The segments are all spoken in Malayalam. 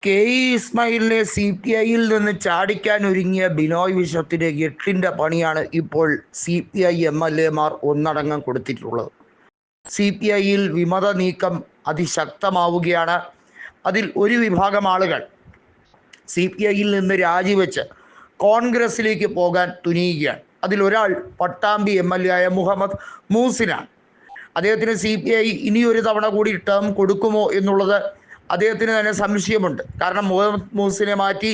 കെ ഇ ഇസ്മായിലിനെ CPIയിൽ നിന്ന് ചാടിക്കാൻ ഒരുങ്ങിയ ബിനോയ് വിശ്വത്തിന് 8ന്റെ പണിയാണ് ഇപ്പോൾ CPI MLA-മാർ ഒന്നടങ്കം കൊടുത്തിട്ടുള്ളത്. CPIയിൽ വിമത നീക്കം അതിശക്തമാവുകയാണ്. അതിൽ ഒരു വിഭാഗം ആളുകൾ CPIയിൽ നിന്ന് രാജിവെച്ച് കോൺഗ്രസിലേക്ക് പോകാൻ തുനിയുകയാണ്. അതിലൊരാൾ പട്ടാമ്പി MLA ആയ മുഹമ്മദ് മൂസിനാണ്. അദ്ദേഹത്തിന് CPI ഇനിയൊരു തവണ കൂടി ടേം കൊടുക്കുമോ എന്നുള്ളത് അദ്ദേഹത്തിന് തന്നെ സംശയമുണ്ട്. കാരണം മുഹമ്മദ് മൂസിനെ മാറ്റി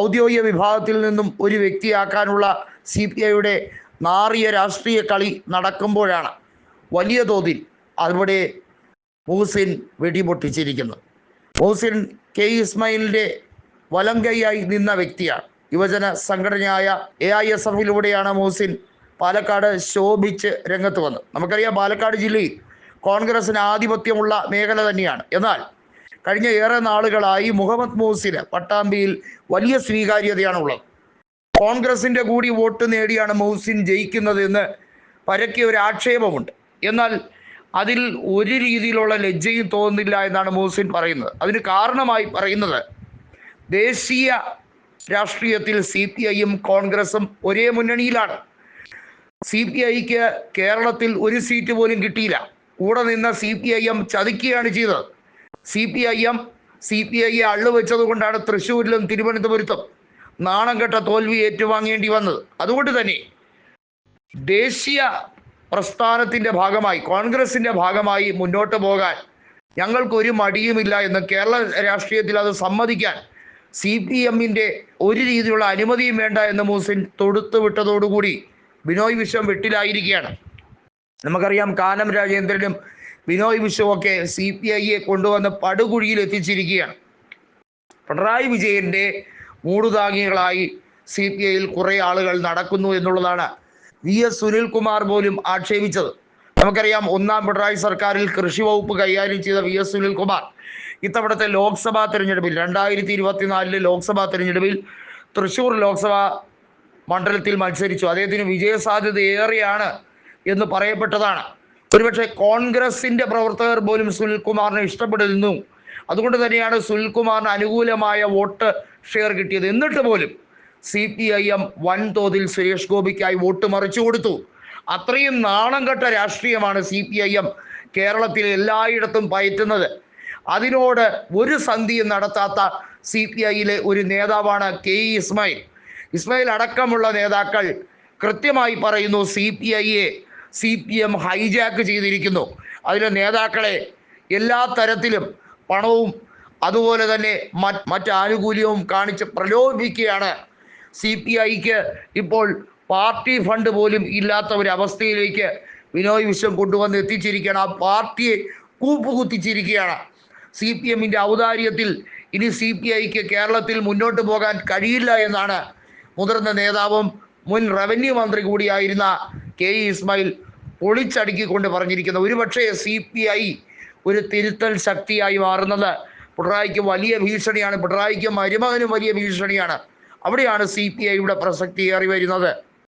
ഔദ്യോഗിക വിഭാഗത്തിൽ നിന്നും ഒരു വ്യക്തിയാക്കാനുള്ള CPIയുടെ നാറിയ രാഷ്ട്രീയ കളി നടക്കുമ്പോഴാണ് വലിയ തോതിൽ അവിടെ മൂസിൻ വെടിപൊട്ടിച്ചിരിക്കുന്നത്. മൂസിൻ കെ ഇസ്മായിലിൻ്റെ വലം കൈയായി നിന്ന വ്യക്തിയാണ്. യുവജന സംഘടനയായ AISF-ലൂടെയാണ് മൂസിൻ പാലക്കാട് ശോഭിച്ച് രംഗത്ത് വന്നത്. നമുക്കറിയാം, പാലക്കാട് ജില്ലയിൽ കോൺഗ്രസിന് ആധിപത്യമുള്ള മേഖല തന്നെയാണ്. എന്നാൽ കഴിഞ്ഞ ഏറെ നാളുകളായി മുഹമ്മദ് മൂസിന് പട്ടാമ്പിയിൽ വലിയ സ്വീകാര്യതയാണുള്ളത്. കോൺഗ്രസിൻ്റെ കൂടി വോട്ട് നേടിയാണ് മൂസിൻ ജയിക്കുന്നത് എന്ന് പരക്കെ ഒരു ആക്ഷേപമുണ്ട്. എന്നാൽ അതിൽ ഒരു രീതിയിലുള്ള ലജ്ജയും തോന്നുന്നില്ല എന്നാണ് മൂസിൻ പറയുന്നത്. അതിന് കാരണമായി പറയുന്നത്, ദേശീയ രാഷ്ട്രീയത്തിൽ CPIയും കോൺഗ്രസും ഒരേ മുന്നണിയിലാണ്. CPIക്ക് കേരളത്തിൽ ഒരു സീറ്റ് പോലും കിട്ടിയില്ല. കൂടെ നിന്ന് CPIM ചതിക്കുകയാണ് ചെയ്തത്. CPIയെ അള്ളുവെച്ചത് കൊണ്ടാണ് തൃശ്ശൂരിലും തിരുവനന്തപുരത്തും നാണം കെട്ട തോൽവി ഏറ്റുവാങ്ങേണ്ടി വന്നത്. അതുകൊണ്ട് തന്നെ ദേശീയ പ്രസ്ഥാനത്തിൻ്റെ ഭാഗമായി, കോൺഗ്രസിൻ്റെ ഭാഗമായി മുന്നോട്ട് പോകാൻ ഞങ്ങൾക്കൊരു മടിയുമില്ല എന്ന് കേരള രാഷ്ട്രീയത്തിൽ അത് സമ്മതിക്കാൻ CPMൻ്റെ ഒരു രീതിയിലുള്ള അനുമതിയും വേണ്ട എന്ന് മൂസിൻ തൊടുത്തു വിട്ടതോടുകൂടി ബിനോയ് വിശ്വം വെട്ടിലായിരിക്കുകയാണ്. നമുക്കറിയാം, കാനം രാജേന്ദ്രനും ബിനോയ് വിശ്വമൊക്കെ CPIയെ കൊണ്ടുവന്ന് പടുകുഴിയിൽ എത്തിച്ചിരിക്കുകയാണ്. പിണറായി വിജയൻ്റെ മൂടുതാങ്ങികളായി CPIയിൽ കുറേ ആളുകൾ നടക്കുന്നു എന്നുള്ളതാണ് VS സുനിൽകുമാർ പോലും ആക്ഷേപിച്ചത്. നമുക്കറിയാം, ഒന്നാം പിണറായി സർക്കാരിൽ കൃഷി വകുപ്പ് കൈകാര്യം ചെയ്ത VS സുനിൽകുമാർ ഇത്തവണത്തെ ലോക്സഭാ തെരഞ്ഞെടുപ്പിൽ 2024 ലോക്സഭാ തെരഞ്ഞെടുപ്പിൽ തൃശ്ശൂർ ലോക്സഭാ മണ്ഡലത്തിൽ മത്സരിച്ചു. അദ്ദേഹത്തിന് വിജയസാധ്യത ഏറെയാണ് എന്ന് പറയപ്പെട്ടതാണ്. ഒരുപക്ഷെ കോൺഗ്രസിൻ്റെ പ്രവർത്തകർ പോലും സുനിൽകുമാറിനെ ഇഷ്ടപ്പെടുന്നു. അതുകൊണ്ട് തന്നെയാണ് സുനിൽകുമാറിന് അനുകൂലമായ വോട്ട് ഷെയർ കിട്ടിയത്. എന്നിട്ട് പോലും CPIM വൻതോതിൽ സുരേഷ് ഗോപിക്കായി വോട്ട് മറിച്ചു കൊടുത്തു. അത്രയും നാണം കെട്ട രാഷ്ട്രീയമാണ് CPIM കേരളത്തിൽ എല്ലായിടത്തും പയറ്റുന്നത്. അതിനോട് ഒരു സന്ധിയും നടത്താത്ത CPIയിലെ ഒരു നേതാവാണ് കെ ഇ ഇസ്മായിൽ അടക്കമുള്ള നേതാക്കൾ കൃത്യമായി പറയുന്നു, CPIയെ CPM ഹൈജാക്ക് ചെയ്തിരിക്കുന്നു. അതിലെ നേതാക്കളെ എല്ലാ തരത്തിലും പണവും അതുപോലെ തന്നെ മറ്റ് ആനുകൂല്യവും കാണിച്ച് പ്രലോഭിക്കുകയാണ്. CPIക്ക് ഇപ്പോൾ പാർട്ടി ഫണ്ട് പോലും ഇല്ലാത്ത ഒരു അവസ്ഥയിലേക്ക് ബിനോയ് വിശ്വം കൊണ്ടുവന്ന് എത്തിച്ചിരിക്കുകയാണ്. ആ പാർട്ടിയെ കൂപ്പുകുത്തിച്ചിരിക്കുകയാണ്. CPMൻ്റെ ഔദാര്യത്തിൽ ഇനി CPIക്ക് കേരളത്തിൽ മുന്നോട്ട് പോകാൻ കഴിയില്ല എന്നാണ് മുതിർന്ന നേതാവും മുൻ റവന്യൂ മന്ത്രി കൂടിയായിരുന്ന കെ ഇ ഇസ്മായിൽ പൊളിച്ചടുക്കിക്കൊണ്ട് പറഞ്ഞിരിക്കുന്നത്. ഒരുപക്ഷെ CPI ഒരു തിരുത്തൽ ശക്തിയായി മാറുന്നത് പിണറായിക്ക് വലിയ ഭീഷണിയാണ്. പിണറായിക്കും മരുമകനും വലിയ ഭീഷണിയാണ്. അവിടെയാണ് CPIയുടെ പ്രസക്തി ഏറി വരുന്നത്.